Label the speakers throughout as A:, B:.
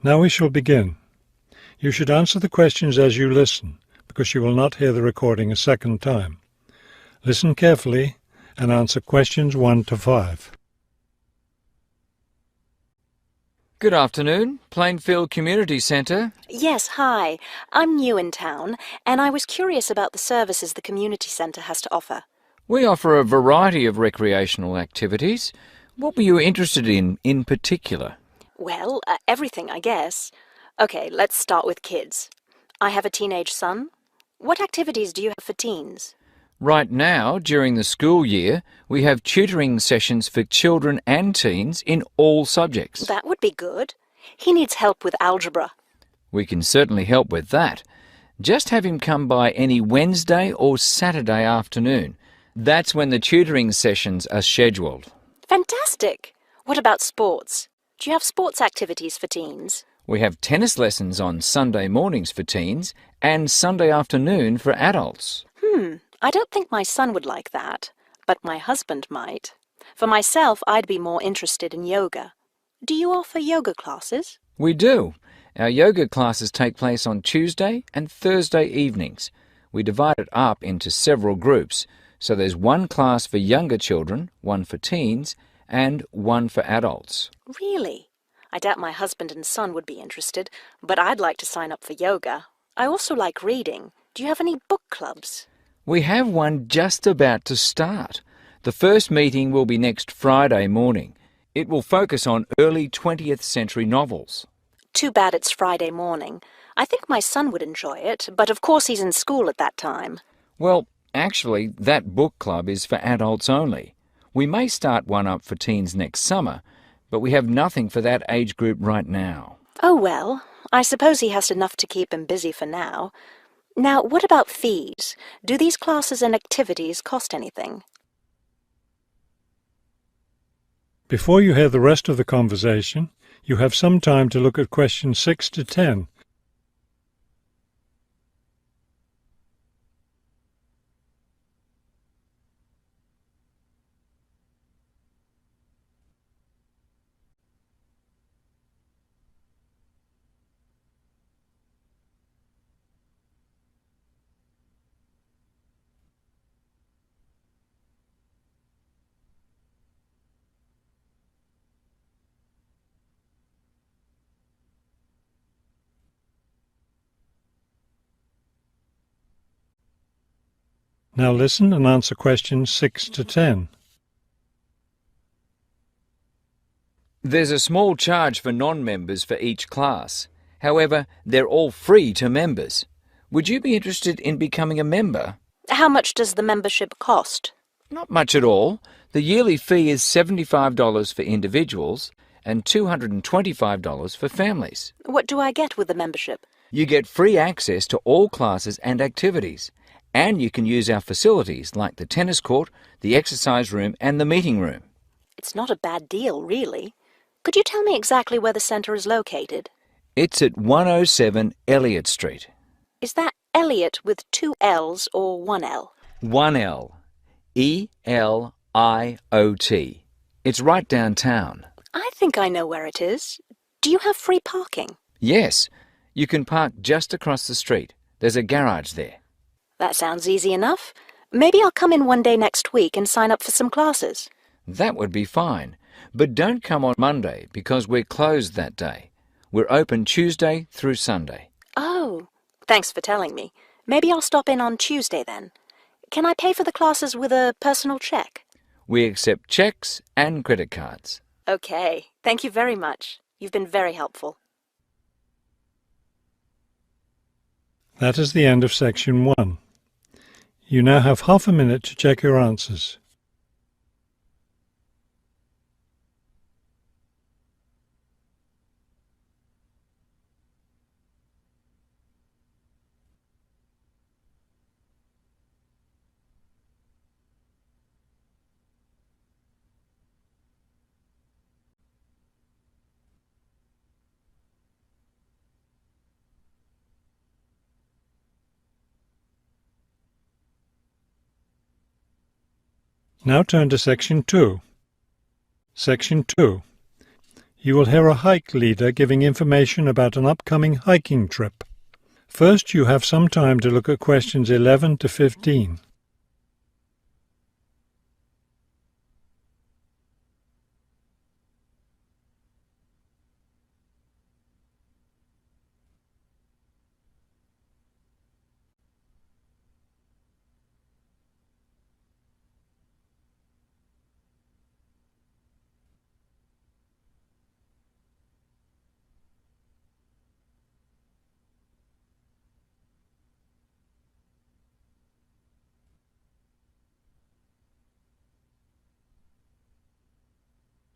A: Now we shall begin. You should answer the questions as you listen, because you will not hear the recording a second time. Listen carefully and answer questions 1 to 5.
B: Good afternoon, Plainfield Community Centre.
C: Yes, hi. I'm new in town, and I was curious about the services the community centre has to offer.
B: We offer a variety of recreational activities. What were you interested in particular?
C: Well, everything, I guess. Okay, let's start with kids. I have a teenage son. What activities do you have for teens?
B: Right now, during the school year, we have tutoring sessions for children and teens in all subjects.
C: That would be good. He needs help with algebra.
B: We can certainly help with that. Just have him come by any Wednesday or Saturday afternoon. That's when the tutoring sessions are scheduled.
C: Fantastic! What about sports? Do you have sports activities for teens?
B: We have tennis lessons on Sunday mornings for teens and Sunday afternoon for adults.
C: I don't think my son would like that, but my husband might. For myself, I'd be more interested in yoga. Do you offer yoga classes?
B: We do. Our yoga classes take place on Tuesday and Thursday evenings. We divide it up into several groups, so there's one class for younger children, one for teens, and one for adults.
C: Really? I doubt my husband and son would be interested, but I'd like to sign up for yoga. I also like reading. Do you have any book clubs?
B: We have one just about to start. The first meeting will be next Friday morning. It will focus on early 20th century novels.
C: Too bad it's Friday morning. I think my son would enjoy it, but of course he's in school at that time.
B: Well, actually, that book club is for adults only. We may start one up for teens next summer, but we have nothing for that age group right now.
C: Oh well, I suppose he has enough to keep him busy for now. Now, what about fees? Do these classes and activities cost anything?
A: Before you hear the rest of the conversation, you have some time to look at questions 6 to 10. Now listen and answer questions 6 to 10.
B: There's a small charge for non-members for each class. However, they're all free to members. Would you be interested in becoming a member?
C: How much does the membership cost?
B: Not much at all. The yearly fee is $75 for individuals and $225 for families.
C: What do I get with the membership?
B: You get free access to all classes and activities, and you can use our facilities like the tennis court, the exercise room and the meeting room.
C: It's not a bad deal, really. Could you tell me exactly where the centre is located?
B: It's at 107 Elliott Street.
C: Is that Elliott with 2 L's or 1 L?
B: 1 L. E-L-I-O-T. It's right downtown.
C: I think I know where it is. Do you have free parking?
B: Yes. You can park just across the street. There's a garage there.
C: That sounds easy enough. Maybe I'll come in one day next week and sign up for some classes.
B: That would be fine. But don't come on Monday because we're closed that day. We're open Tuesday through Sunday.
C: Oh, thanks for telling me. Maybe I'll stop in on Tuesday then. Can I pay for the classes with a personal cheque?
B: We accept cheques and credit cards.
C: Okay, thank you very much. You've been very helpful.
A: That is the end of section 1. You now have half a minute to check your answers. Now turn to Section 2. Section 2. You will hear a hike leader giving information about an upcoming hiking trip. First, you have some time to look at questions 11 to 15.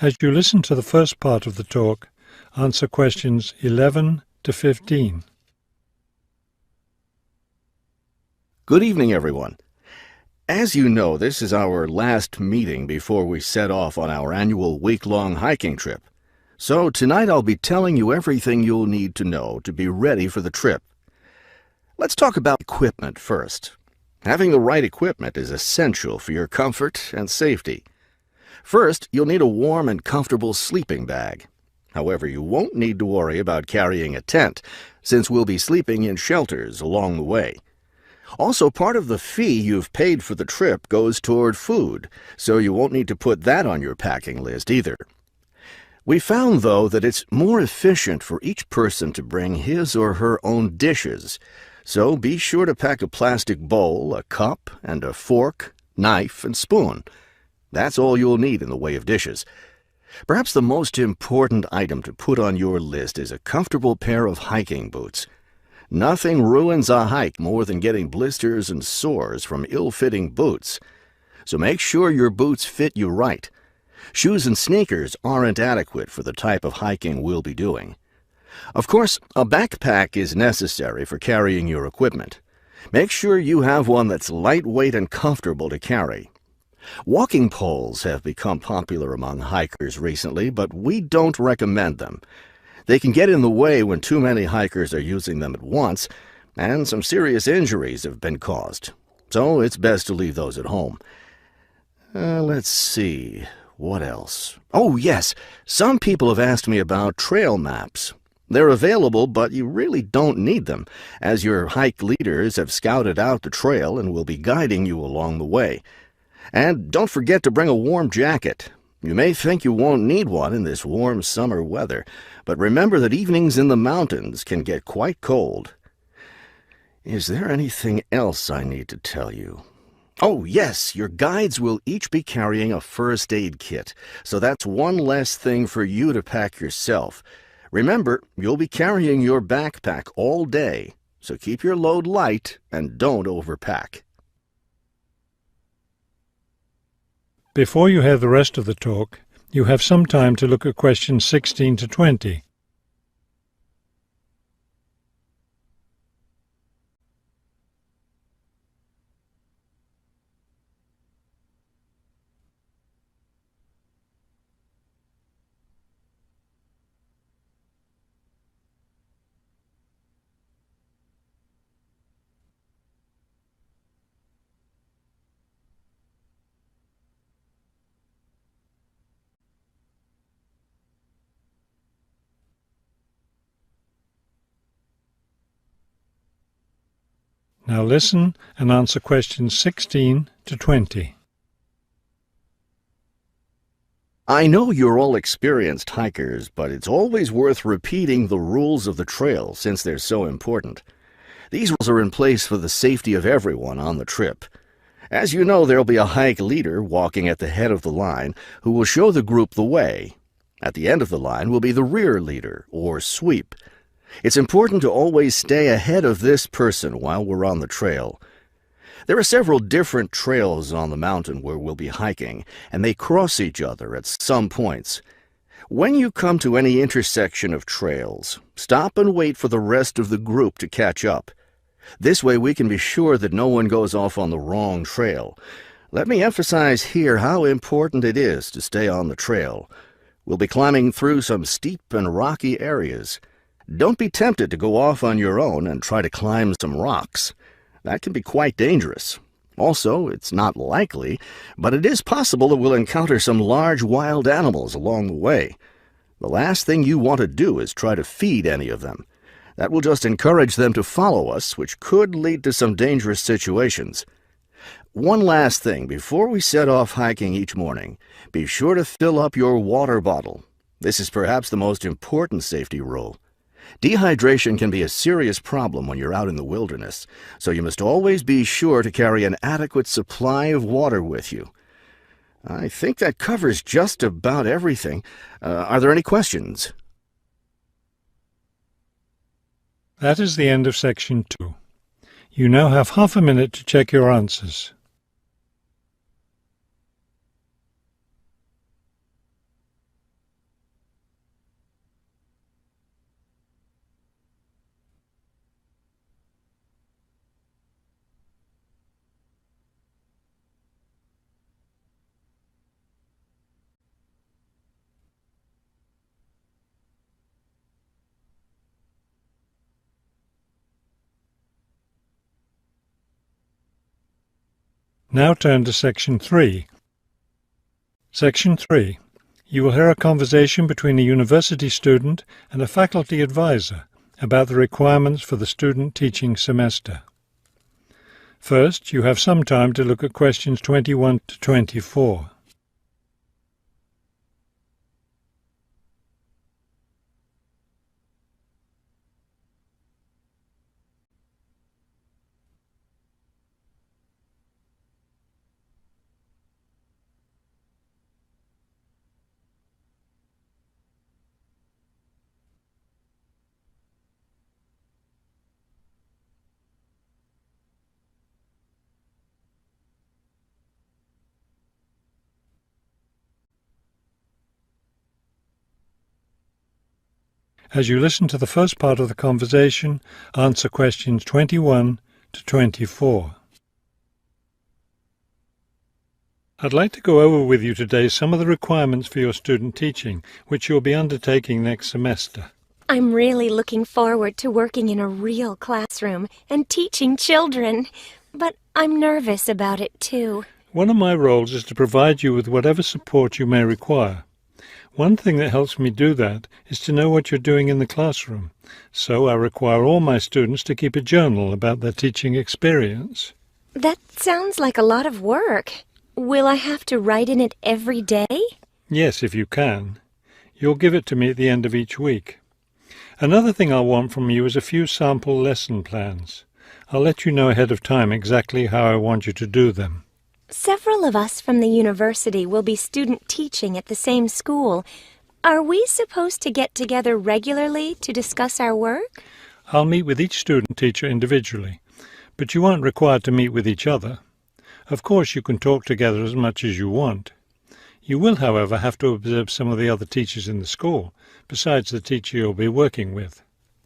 A: As you listen to the first part of the talk, answer questions 11 to 15.
D: Good evening, everyone. As you know, this is our last meeting before we set off on our annual week-long hiking trip. So tonight I'll be telling you everything you'll need to know to be ready for the trip. Let's talk about equipment first. Having the right equipment is essential for your comfort and safety. First, you'll need a warm and comfortable sleeping bag. However, you won't need to worry about carrying a tent, since we'll be sleeping in shelters along the way. Also, part of the fee you've paid for the trip goes toward food, so you won't need to put that on your packing list either. We found, though, that it's more efficient for each person to bring his or her own dishes, so be sure to pack a plastic bowl, a cup, and a fork, knife, and spoon. That's all you'll need in the way of dishes. Perhaps the most important item to put on your list is a comfortable pair of hiking boots. Nothing ruins a hike more than getting blisters and sores from ill-fitting boots. So make sure your boots fit you right. Shoes and sneakers aren't adequate for the type of hiking we'll be doing. Of course, a backpack is necessary for carrying your equipment. Make sure you have one that's lightweight and comfortable to carry. Walking poles have become popular among hikers recently, but we don't recommend them. They can get in the way when too many hikers are using them at once, and some serious injuries have been caused. So it's best to leave those at home. Let's see, what else? Oh, yes, some people have asked me about trail maps. They're available, but you really don't need them, as your hike leaders have scouted out the trail and will be guiding you along the way. And don't forget to bring a warm jacket. You may think you won't need one in this warm summer weather, but remember that evenings in the mountains can get quite cold. Is there anything else I need to tell you? Oh, yes, your guides will each be carrying a first aid kit, so that's one less thing for you to pack yourself. Remember, you'll be carrying your backpack all day, so keep your load light and don't overpack.
A: Before you hear the rest of the talk, you have some time to look at questions 16 to 20. Now listen and answer questions 16 to 20.
D: I know you're all experienced hikers, but it's always worth repeating the rules of the trail since they're so important. These rules are in place for the safety of everyone on the trip. As you know, there'll be a hike leader walking at the head of the line who will show the group the way. At the end of the line will be the rear leader, or sweep. It's important to always stay ahead of this person while we're on the trail. There are several different trails on the mountain where we'll be hiking, and they cross each other at some points. When you come to any intersection of trails, stop and wait for the rest of the group to catch up. This way we can be sure that no one goes off on the wrong trail. Let me emphasize here how important it is to stay on the trail. We'll be climbing through some steep and rocky areas. Don't be tempted to go off on your own and try to climb some rocks. That can be quite dangerous. Also, it's not likely, but it is possible that we'll encounter some large wild animals along the way. The last thing you want to do is try to feed any of them. That will just encourage them to follow us, which could lead to some dangerous situations. One last thing before we set off hiking each morning. Be sure to fill up your water bottle. This is perhaps the most important safety rule. Dehydration can be a serious problem when you're out in the wilderness, so you must always be sure to carry an adequate supply of water with you. I think that covers just about everything. Are there any questions?
A: That is the end of section 2. You now have half a minute to check your answers. Now turn to section 3. Section 3. You will hear a conversation between a university student and a faculty advisor about the requirements for the student teaching semester. First, you have some time to look at questions 21 to 24. As you listen to the first part of the conversation, answer questions 21 to 24. I'd like to go over with you today some of the requirements for your student teaching, which you'll be undertaking next semester.
E: I'm really looking forward to working in a real classroom and teaching children, but I'm nervous about it too.
A: One of my roles is to provide you with whatever support you may require. One thing that helps me do that is to know what you're doing in the classroom, so I require all my students to keep a journal about their teaching experience.
E: That sounds like a lot of work. Will I have to write in it every day?
A: Yes, if you can. You'll give it to me at the end of each week. Another thing I'll want from you is a few sample lesson plans. I'll let you know ahead of time exactly how I want you to do them.
E: Several of us from the university will be student teaching at the same school. Are we supposed to get together regularly to discuss our work?
A: I'll meet with each student teacher individually, but you aren't required to meet with each other. Of course, you can talk together as much as you want. You will, however, have to observe some of the other teachers in the school, besides the teacher you'll be working with.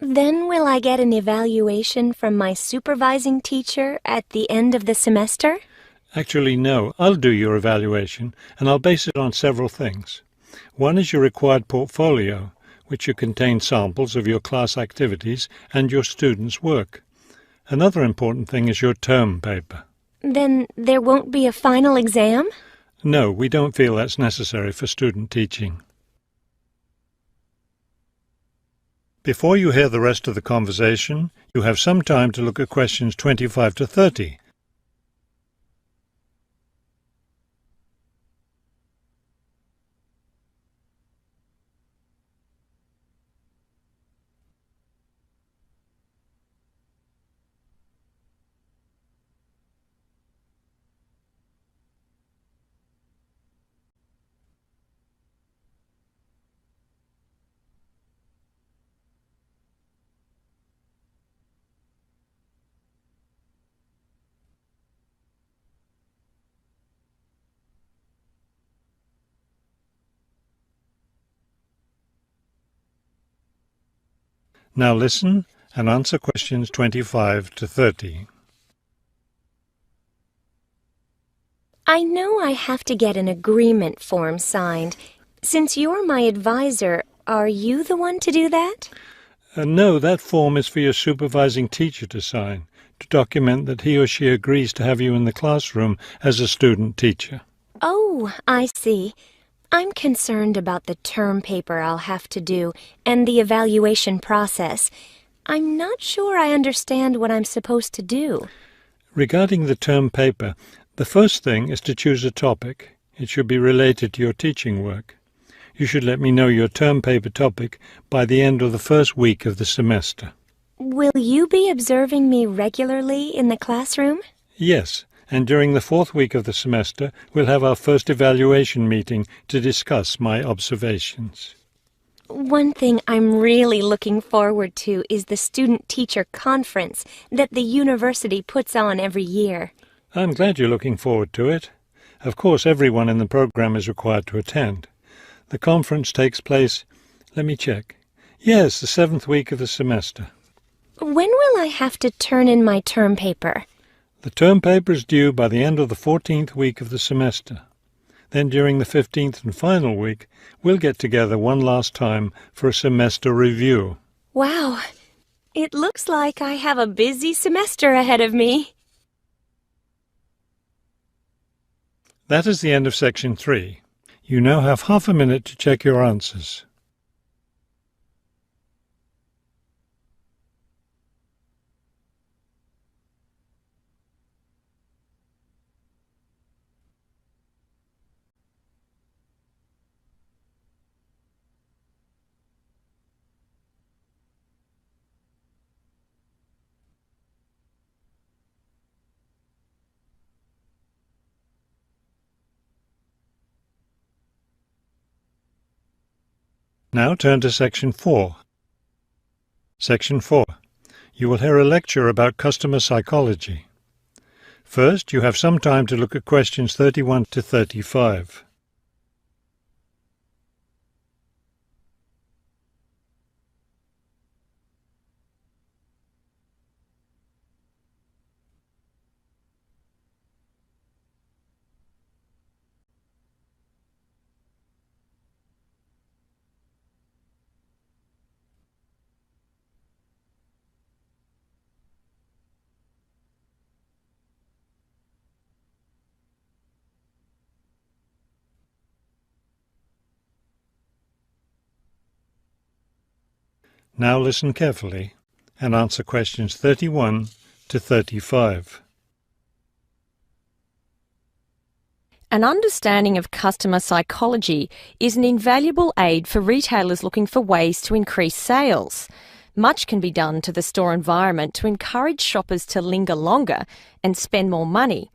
E: Then will I get an evaluation from my supervising teacher at the end of the semester?
A: Actually, no. I'll do your evaluation, and I'll base it on several things. One is your required portfolio, which will contain samples of your class activities and your students' work. Another important thing is your term paper.
E: Then there won't be a final exam?
A: No, we don't feel that's necessary for student teaching. Before you hear the rest of the conversation, you have some time to look at questions 25 to 30. Now listen and answer questions 25 to 30.
E: I know I have to get an agreement form signed. Since you're my advisor, are you the one to do that?
A: No, that form is for your supervising teacher to sign, to document that he or she agrees to have you in the classroom as a student teacher.
E: Oh, I see. I'm concerned about the term paper I'll have to do and the evaluation process. I'm not sure I understand what I'm supposed to do.
A: Regarding the term paper, the first thing is to choose a topic. It should be related to your teaching work. You should let me know your term paper topic by the end of the first week of the semester.
E: Will you be observing me regularly in the classroom?
A: Yes, and during the fourth week of the semester, we'll have our first evaluation meeting to discuss my observations.
E: One thing I'm really looking forward to is the student-teacher conference that the university puts on every year.
A: I'm glad you're looking forward to it. Of course, everyone in the program is required to attend. The conference takes place, let me check. Yes, the seventh week of the semester.
E: When will I have to turn in my term paper?
A: The term paper is due by the end of the 14th week of the semester. Then during the 15th and final week, we'll get together one last time for a semester review.
E: Wow, it looks like I have a busy semester ahead of me.
A: That is the end of section 3. You now have half a minute to check your answers. Now turn to section 4. Section 4. You will hear a lecture about customer psychology. First, you have some time to look at questions 31 to 35. Now listen carefully and answer questions 31 to 35.
F: An understanding of customer psychology is an invaluable aid for retailers looking for ways to increase sales. Much can be done to the store environment to encourage shoppers to linger longer and spend more money.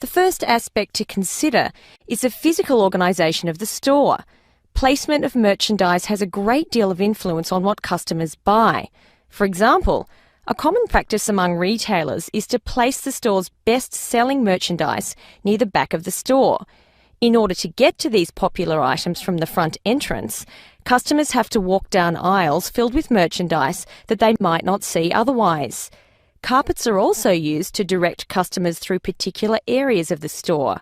F: The first aspect to consider is the physical organisation of the store. Placement of merchandise has a great deal of influence on what customers buy. For example, a common practice among retailers is to place the store's best-selling merchandise near the back of the store. In order to get to these popular items from the front entrance, customers have to walk down aisles filled with merchandise that they might not see otherwise. Carpets are also used to direct customers through particular areas of the store.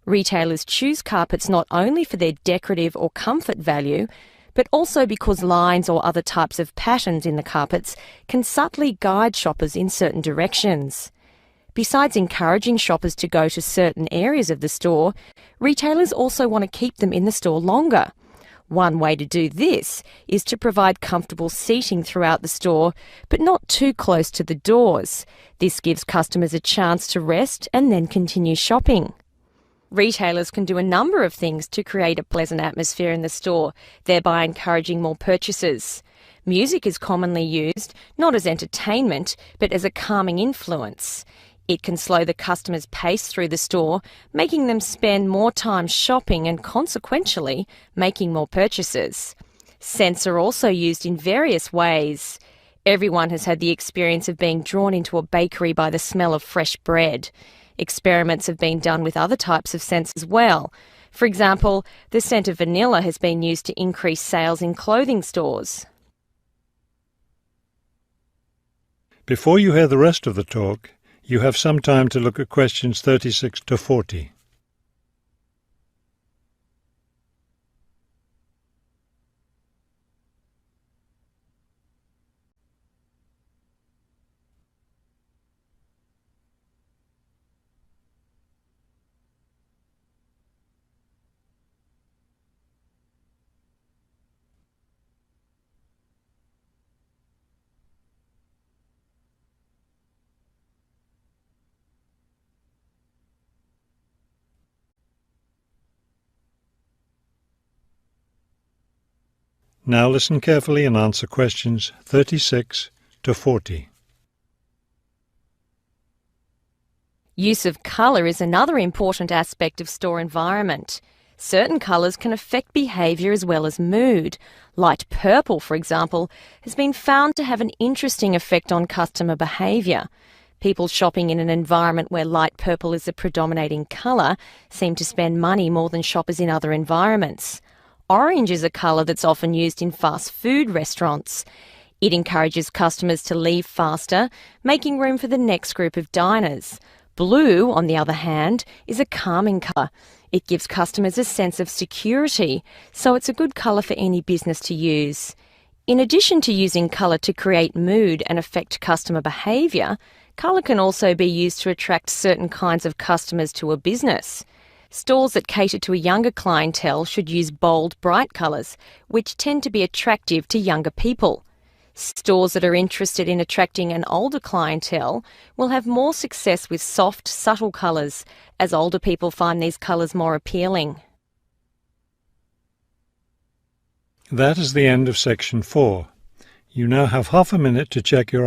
F: Retailers choose carpets not only for their decorative or comfort value, but also because lines or other types of patterns in the carpets can subtly guide shoppers in certain directions. Besides encouraging shoppers to go to certain areas of the store, retailers also want to keep them in the store longer. One way to do this is to provide comfortable seating throughout the store, but not too close to the doors. This gives customers a chance to rest and then continue shopping. Retailers can do a number of things to create a pleasant atmosphere in the store, thereby encouraging more purchases. Music is commonly used, not as entertainment, but as a calming influence. It can slow the customer's pace through the store, making them spend more time shopping and consequentially making more purchases. Scents are also used in various ways. Everyone has had the experience of being drawn into a bakery by the smell of fresh bread. Experiments have been done with other types of scents as well. For example, the scent of vanilla has been used to increase sales in clothing stores.
A: Before you hear the rest of the talk, you have some time to look at questions 36 to 40. Now listen carefully and answer questions 36 to 40.
F: Use of colour is another important aspect of store environment. Certain colours can affect behaviour as well as mood. Light purple, for example, has been found to have an interesting effect on customer behaviour. People shopping in an environment where light purple is the predominating colour seem to spend money more than shoppers in other environments. Orange is a colour that's often used in fast food restaurants. It encourages customers to leave faster, making room for the next group of diners. Blue, on the other hand, is a calming colour. It gives customers a sense of security, so it's a good colour for any business to use. In addition to using colour to create mood and affect customer behaviour, colour can also be used to attract certain kinds of customers to a business. Stores that cater to a younger clientele should use bold, bright colours, which tend to be attractive to younger people. Stores that are interested in attracting an older clientele will have more success with soft, subtle colours, as older people find these colours more appealing.
A: That is the end of section 4. You now have half a minute to check your answers.